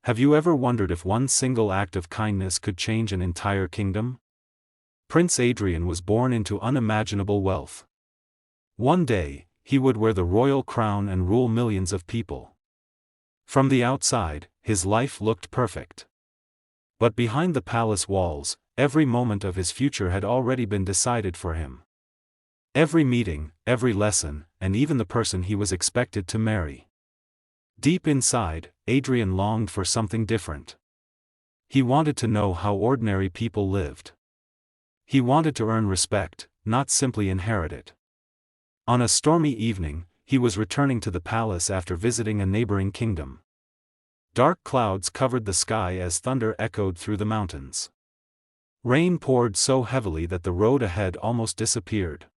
Have you ever wondered if one single act of kindness could change an entire kingdom? Prince Adrian was born into unimaginable wealth. One day, he would wear the royal crown and rule millions of people. From the outside, his life looked perfect. But behind the palace walls, every moment of his future had already been decided for him. Every meeting, every lesson, and even the person he was expected to marry. Deep inside, Adrian longed for something different. He wanted to know how ordinary people lived. He wanted to earn respect, not simply inherit it. On a stormy evening, he was returning to the palace after visiting a neighboring kingdom. Dark clouds covered the sky as thunder echoed through the mountains. Rain poured so heavily that the road ahead almost disappeared.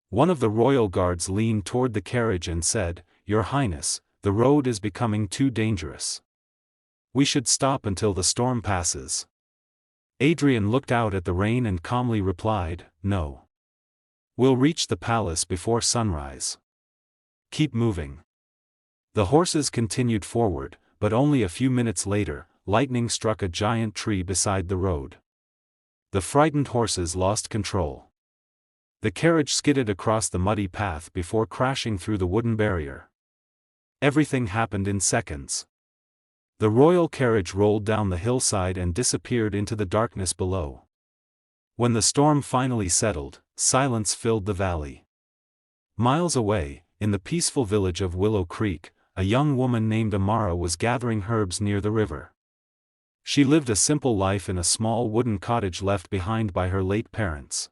One of the royal guards leaned toward the carriage and said, "Your Highness, the road is becoming too dangerous. We should stop until the storm passes." Adrian looked out at the rain and calmly replied, "No. We'll reach the palace before sunrise. Keep moving." The horses continued forward, but only a few minutes later, lightning struck a giant tree beside the road. The frightened horses lost control. The carriage skidded across the muddy path before crashing through the wooden barrier. Everything happened in seconds. The royal carriage rolled down the hillside and disappeared into the darkness below. When the storm finally settled, silence filled the valley. Miles away, in the peaceful village of Willow Creek, a young woman named Amara was gathering herbs near the river. She lived a simple life in a small wooden cottage left behind by her late parents.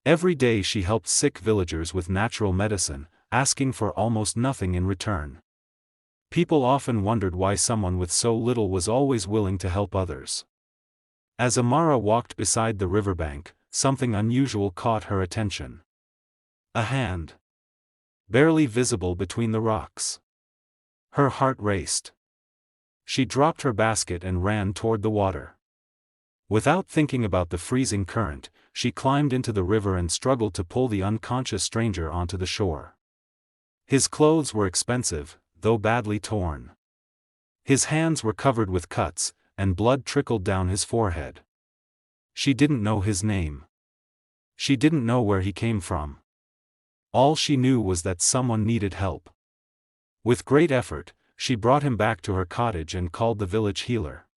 Every day she helped sick villagers with natural medicine, asking for almost nothing in return. People often wondered why someone with so little was always willing to help others. As Amara walked beside the riverbank, something unusual caught her attention. A hand. Barely visible between the rocks. Her heart raced. She dropped her basket and ran toward the water. Without thinking about the freezing current, she climbed into the river and struggled to pull the unconscious stranger onto the shore. His clothes were expensive, though badly torn. His hands were covered with cuts, and blood trickled down his forehead. She didn't know his name. She didn't know where he came from. All she knew was that someone needed help. With great effort, she brought him back to her cottage and called the village healer.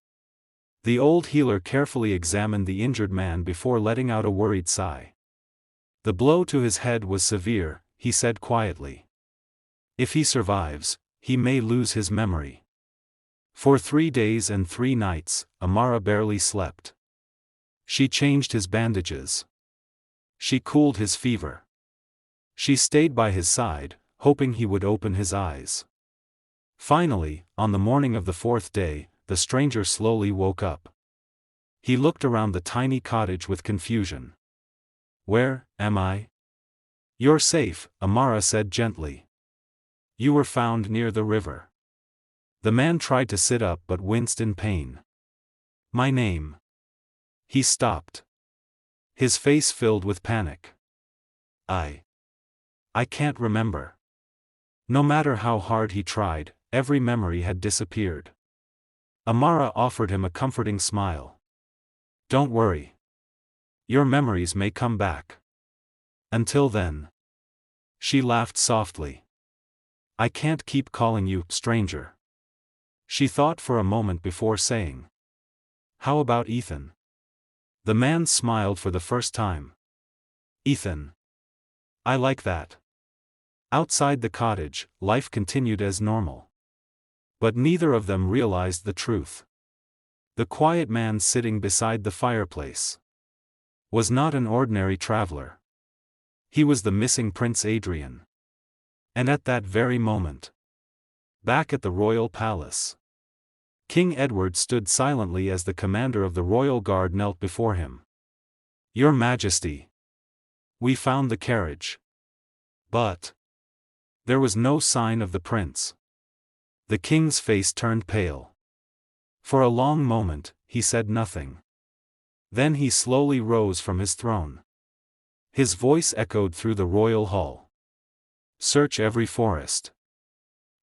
The old healer carefully examined the injured man before letting out a worried sigh. "The blow to his head was severe," he said quietly. "If he survives, he may lose his memory." For 3 days and 3 nights, Amara barely slept. She changed his bandages. She cooled his fever. She stayed by his side, hoping he would open his eyes. Finally, on the morning of the 4th day, the stranger slowly woke up. He looked around the tiny cottage with confusion. "Where am I?" "You're safe," Amara said gently. "You were found near the river." The man tried to sit up but winced in pain. "My name." He stopped. His face filled with panic. I can't remember." No matter how hard he tried, every memory had disappeared. Amara offered him a comforting smile. "Don't worry. Your memories may come back. Until then." She laughed softly. "I can't keep calling you stranger." She thought for a moment before saying, "How about Ethan?" The man smiled for the first time. "Ethan. I like that." Outside the cottage, life continued as normal. But neither of them realized the truth. The quiet man sitting beside the fireplace was not an ordinary traveler. He was the missing Prince Adrian. And at that very moment, back at the royal palace, King Edward stood silently as the commander of the royal guard knelt before him. "Your Majesty, we found the carriage." But there was no sign of the prince. The king's face turned pale. For a long moment, he said nothing. Then he slowly rose from his throne. His voice echoed through the royal hall. "Search every forest,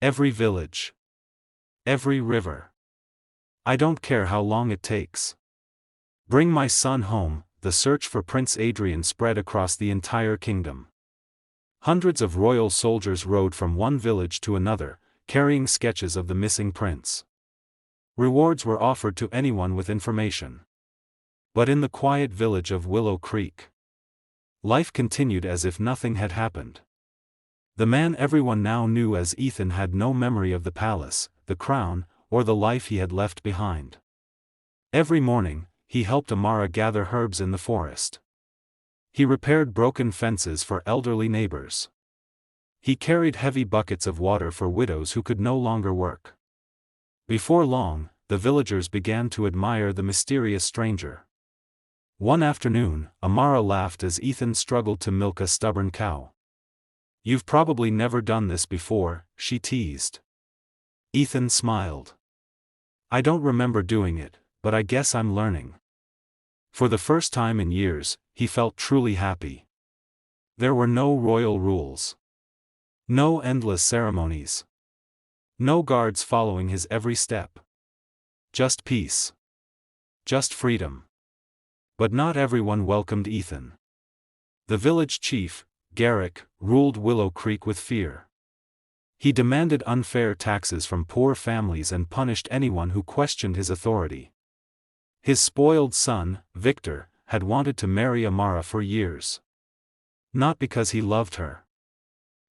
every village, every river. I don't care how long it takes. Bring my son home." The search for Prince Adrian spread across the entire kingdom. Hundreds of royal soldiers rode from one village to another, carrying sketches of the missing prince. Rewards were offered to anyone with information. But in the quiet village of Willow Creek, life continued as if nothing had happened. The man everyone now knew as Ethan had no memory of the palace, the crown, or the life he had left behind. Every morning, he helped Amara gather herbs in the forest. He repaired broken fences for elderly neighbors. He carried heavy buckets of water for widows who could no longer work. Before long, the villagers began to admire the mysterious stranger. One afternoon, Amara laughed as Ethan struggled to milk a stubborn cow. "You've probably never done this before," she teased. Ethan smiled. "I don't remember doing it, but I guess I'm learning." For the first time in years, he felt truly happy. There were no royal rules. No endless ceremonies. No guards following his every step. Just peace. Just freedom. But not everyone welcomed Ethan. The village chief, Garrick, ruled Willow Creek with fear. He demanded unfair taxes from poor families and punished anyone who questioned his authority. His spoiled son, Victor, had wanted to marry Amara for years. Not because he loved her,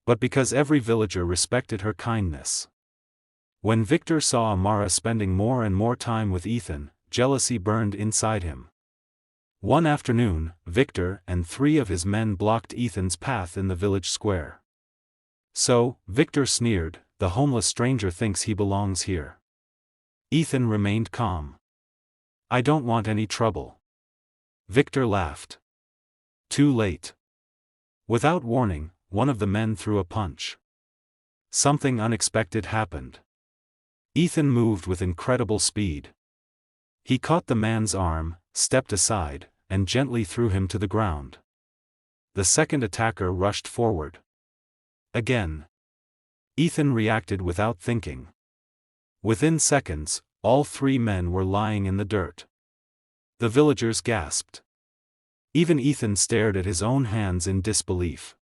but because every villager respected her kindness. When Victor saw Amara spending more and more time with Ethan, jealousy burned inside him. One afternoon, Victor and 3 of his men blocked Ethan's path in the village square. "So," Victor sneered, "the homeless stranger thinks he belongs here." Ethan remained calm. "I don't want any trouble." Victor laughed. Too late. Without warning, one of the men threw a punch. Something unexpected happened. Ethan moved with incredible speed. He caught the man's arm, stepped aside, and gently threw him to the ground. The second attacker rushed forward. Again. Ethan reacted without thinking. Within seconds, all 3 men were lying in the dirt. The villagers gasped. Even Ethan stared at his own hands in disbelief.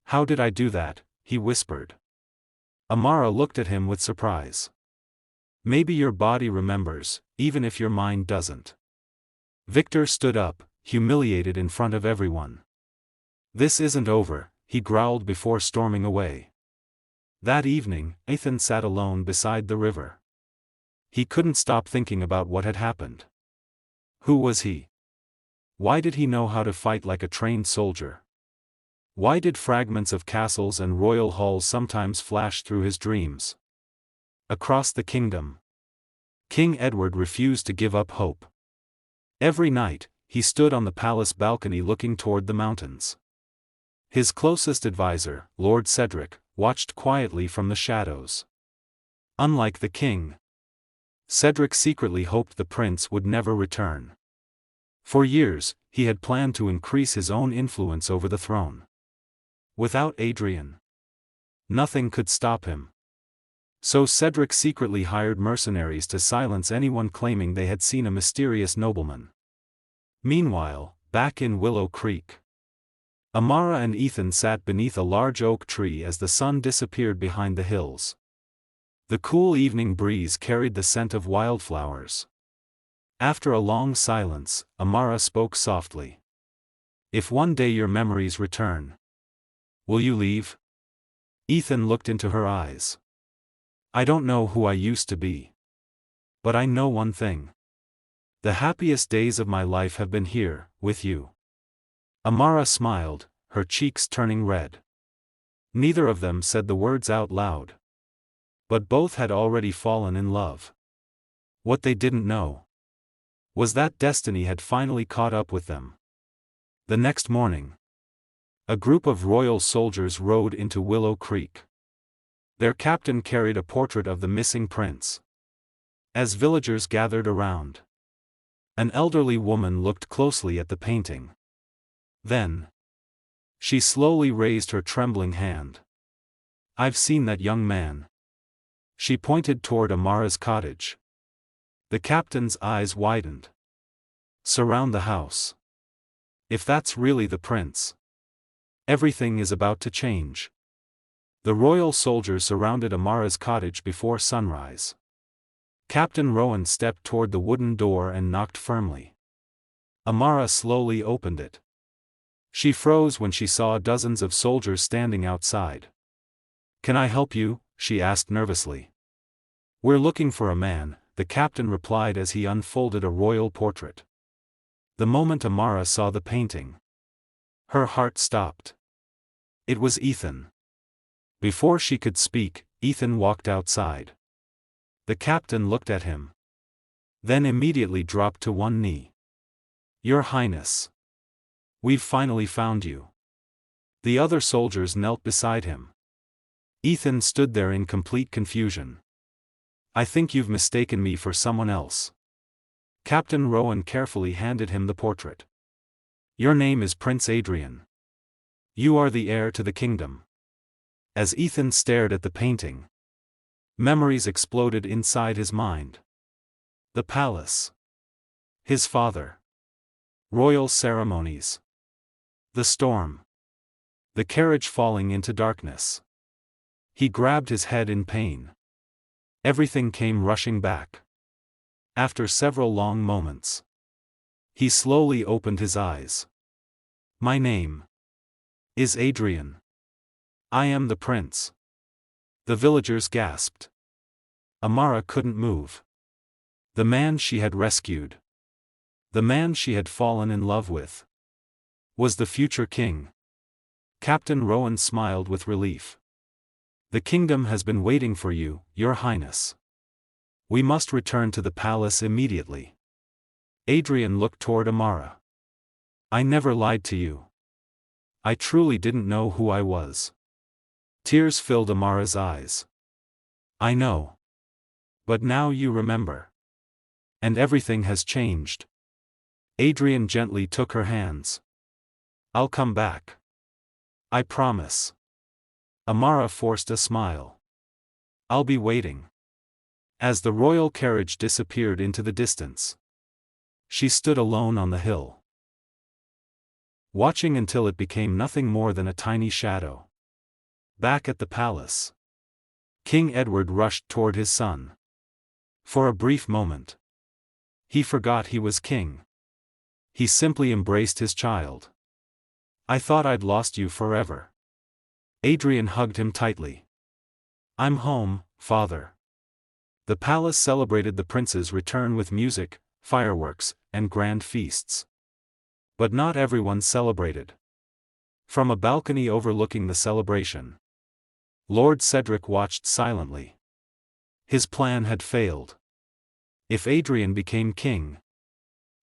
"How did I do that?" he whispered. Amara looked at him with surprise. "Maybe your body remembers, even if your mind doesn't." Victor stood up, humiliated in front of everyone. "This isn't over," he growled before storming away. That evening, Ethan sat alone beside the river. He couldn't stop thinking about what had happened. Who was he? Why did he know how to fight like a trained soldier? Why did fragments of castles and royal halls sometimes flash through his dreams? Across the kingdom, King Edward refused to give up hope. Every night, he stood on the palace balcony looking toward the mountains. His closest advisor, Lord Cedric, watched quietly from the shadows. Unlike the king, Cedric secretly hoped the prince would never return. For years, he had planned to increase his own influence over the throne. Without Adrian, nothing could stop him. So Cedric secretly hired mercenaries to silence anyone claiming they had seen a mysterious nobleman. Meanwhile, back in Willow Creek, Amara and Ethan sat beneath a large oak tree as the sun disappeared behind the hills. The cool evening breeze carried the scent of wildflowers. After a long silence, Amara spoke softly. "If one day your memories return, will you leave?" Ethan looked into her eyes. "I don't know who I used to be. But I know one thing. The happiest days of my life have been here, with you." Amara smiled, her cheeks turning red. Neither of them said the words out loud. But both had already fallen in love. What they didn't know was that destiny had finally caught up with them. The next morning, a group of royal soldiers rode into Willow Creek. Their captain carried a portrait of the missing prince. As villagers gathered around, an elderly woman looked closely at the painting. Then, she slowly raised her trembling hand. "I've seen that young man." She pointed toward Amara's cottage. The captain's eyes widened. Surround the house. If that's really the prince. Everything is about to change. The royal soldiers surrounded Amara's cottage before sunrise. Captain Rowan stepped toward the wooden door and knocked firmly. Amara slowly opened it. She froze when she saw dozens of soldiers standing outside. "Can I help you?" she asked nervously. "We're looking for a man," the captain replied as he unfolded a royal portrait. The moment Amara saw the painting, her heart stopped. It was Ethan. Before she could speak, Ethan walked outside. The captain looked at him, then immediately dropped to one knee. "Your Highness. We've finally found you." The other soldiers knelt beside him. Ethan stood there in complete confusion. "I think you've mistaken me for someone else." Captain Rowan carefully handed him the portrait. "Your name is Prince Adrian. You are the heir to the kingdom." As Ethan stared at the painting, memories exploded inside his mind. The palace. His father. Royal ceremonies. The storm. The carriage falling into darkness. He grabbed his head in pain. Everything came rushing back. After several long moments, he slowly opened his eyes. "My name is Adrian. I am the prince." The villagers gasped. Amara couldn't move. The man she had rescued, the man she had fallen in love with, was the future king. Captain Rowan smiled with relief. "The kingdom has been waiting for you, Your Highness. We must return to the palace immediately." Adrian looked toward Amara. "I never lied to you. I truly didn't know who I was." Tears filled Amara's eyes. "I know. But now you remember. And everything has changed." Adrian gently took her hands. "I'll come back. I promise." Amara forced a smile. "I'll be waiting." As the royal carriage disappeared into the distance, she stood alone on the hill, watching until it became nothing more than a tiny shadow. Back at the palace, King Edward rushed toward his son. For a brief moment, he forgot he was king. He simply embraced his child. "I thought I'd lost you forever." Adrian hugged him tightly. "I'm home, father." The palace celebrated the prince's return with music, fireworks, and grand feasts. But not everyone celebrated. From a balcony overlooking the celebration, Lord Cedric watched silently. His plan had failed. If Adrian became king,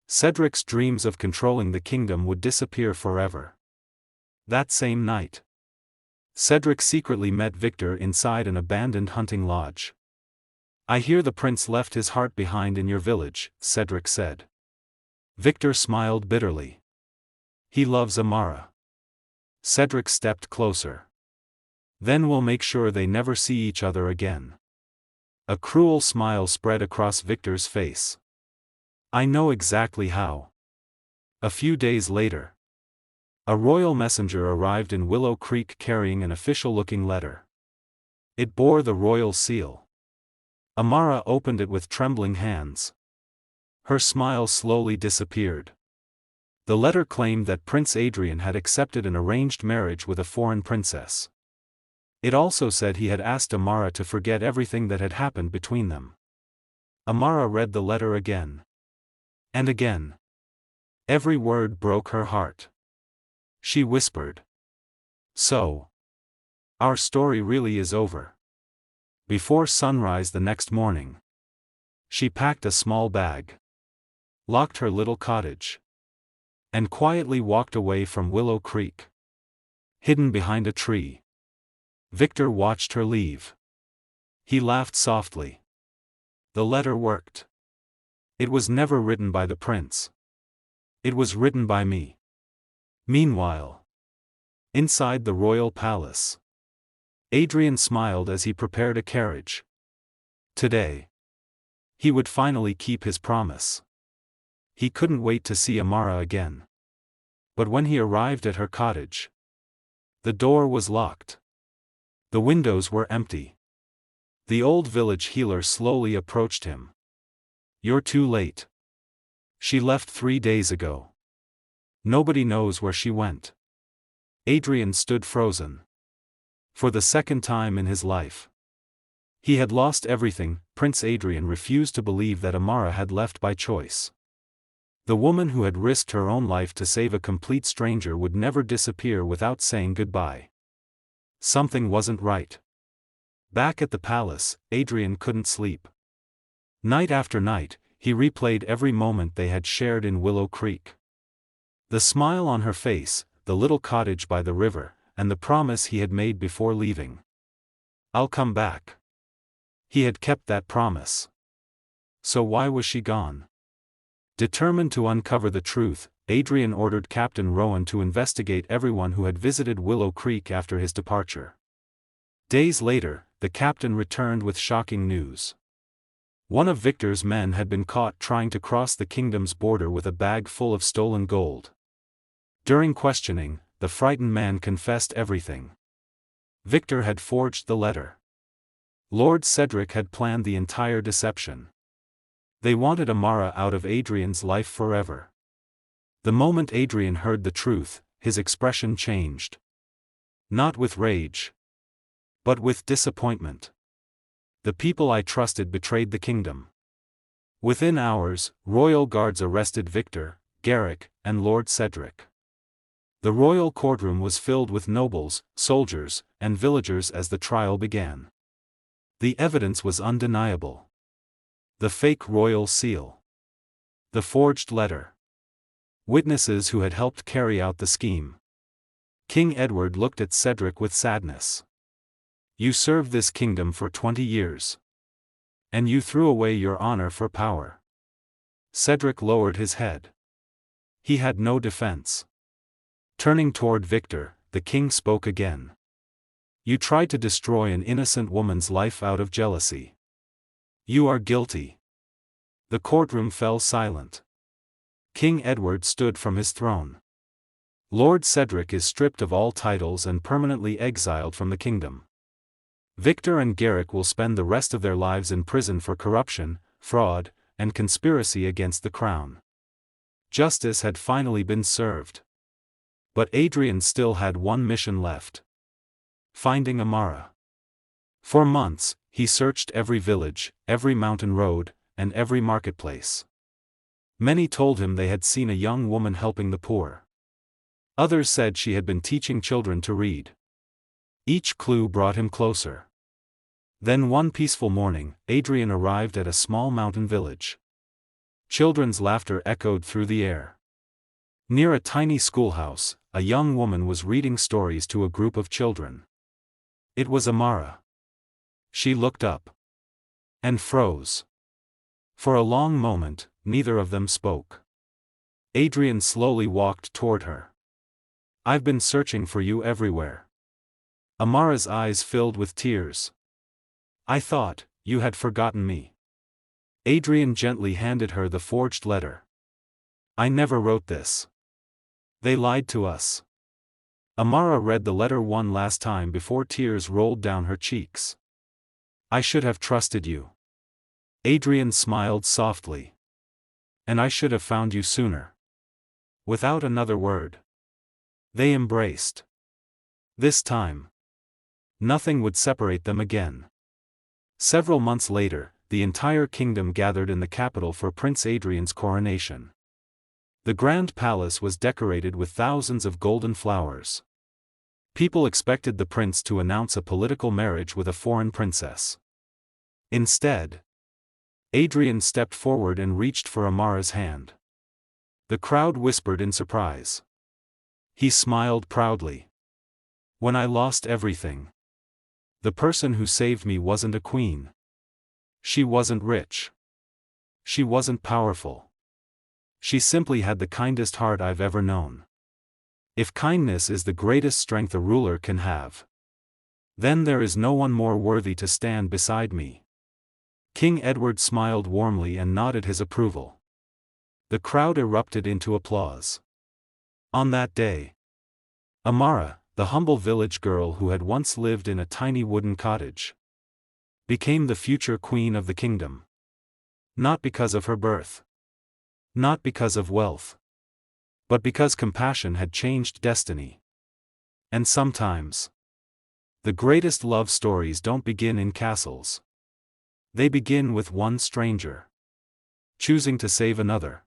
Cedric's dreams of controlling the kingdom would disappear forever. That same night, Cedric secretly met Victor inside an abandoned hunting lodge. "I hear the prince left his heart behind in your village," Cedric said. Victor smiled bitterly. "He loves Amara." Cedric stepped closer. "Then we'll make sure they never see each other again." A cruel smile spread across Victor's face. "I know exactly how." A few days later, a royal messenger arrived in Willow Creek carrying an official-looking letter. It bore the royal seal. Amara opened it with trembling hands. Her smile slowly disappeared. The letter claimed that Prince Adrian had accepted an arranged marriage with a foreign princess. It also said he had asked Amara to forget everything that had happened between them. Amara read the letter again and again. Every word broke her heart. She whispered, "So, our story really is over." Before sunrise the next morning, she packed a small bag, locked her little cottage, and quietly walked away from Willow Creek. Hidden behind a tree, Victor watched her leave. He laughed softly. The letter worked. It was never written by the prince. It was written by me. Meanwhile, inside the royal palace, Adrian smiled as he prepared a carriage. Today, He would finally keep his promise. He couldn't wait to see Amara again. But when he arrived at her cottage, the door was locked. The windows were empty. The old village healer slowly approached him. "You're too late. She left 3 days ago. Nobody knows where she went." Adrian stood frozen. For the second time in his life, he had lost everything. Prince Adrian refused to believe that Amara had left by choice. The woman who had risked her own life to save a complete stranger would never disappear without saying goodbye. Something wasn't right. Back at the palace, Adrian couldn't sleep. Night after night, he replayed every moment they had shared in Willow Creek. The smile on her face, the little cottage by the river, and the promise he had made before leaving. "I'll come back." He had kept that promise. So why was she gone? Determined to uncover the truth, Adrian ordered Captain Rowan to investigate everyone who had visited Willow Creek after his departure. Days later, the captain returned with shocking news. One of Victor's men had been caught trying to cross the kingdom's border with a bag full of stolen gold. During questioning, the frightened man confessed everything. Victor had forged the letter. Lord Cedric had planned the entire deception. They wanted Amara out of Adrian's life forever. The moment Adrian heard the truth, his expression changed. Not with rage, but with disappointment. "The people I trusted betrayed the kingdom." Within hours, royal guards arrested Victor, Garrick, and Lord Cedric. The royal courtroom was filled with nobles, soldiers, and villagers as the trial began. The evidence was undeniable. The fake royal seal. The forged letter. Witnesses who had helped carry out the scheme. King Edward looked at Cedric with sadness. "You served this kingdom for 20 years. And you threw away your honor for power." Cedric lowered his head. He had no defense. Turning toward Victor, the king spoke again. "You tried to destroy an innocent woman's life out of jealousy. You are guilty." The courtroom fell silent. King Edward stood from his throne. Lord Cedric is stripped of all titles and permanently exiled from the kingdom. Victor and Garrick will spend the rest of their lives in prison for corruption, fraud, and conspiracy against the crown. Justice had finally been served. But Adrian still had one mission left. Finding Amara. For months, he searched every village, every mountain road, and every marketplace. Many told him they had seen a young woman helping the poor. Others said she had been teaching children to read. Each clue brought him closer. Then one peaceful morning, Adrian arrived at a small mountain village. Children's laughter echoed through the air. Near a tiny schoolhouse, a young woman was reading stories to a group of children. It was Amara. She looked up. And froze. For a long moment, neither of them spoke. Adrian slowly walked toward her. "I've been searching for you everywhere." Amara's eyes filled with tears. "I thought, you had forgotten me." Adrian gently handed her the forged letter. "I never wrote this. They lied to us." Amara read the letter one last time before tears rolled down her cheeks. "I should have trusted you." Adrian smiled softly. "And I should have found you sooner." Without another word, they embraced. This time, nothing would separate them again. Several months later, the entire kingdom gathered in the capital for Prince Adrian's coronation. The grand palace was decorated with thousands of golden flowers. People expected the prince to announce a political marriage with a foreign princess. Instead, Adrian stepped forward and reached for Amara's hand. The crowd whispered in surprise. He smiled proudly. "When I lost everything, the person who saved me wasn't a queen. She wasn't rich. She wasn't powerful. She simply had the kindest heart I've ever known. If kindness is the greatest strength a ruler can have, then there is no one more worthy to stand beside me." King Edward smiled warmly and nodded his approval. The crowd erupted into applause. On that day, Amara, the humble village girl who had once lived in a tiny wooden cottage, became the future queen of the kingdom. Not because of her birth. Not because of wealth. But because compassion had changed destiny. And sometimes, the greatest love stories don't begin in castles. They begin with one stranger choosing to save another.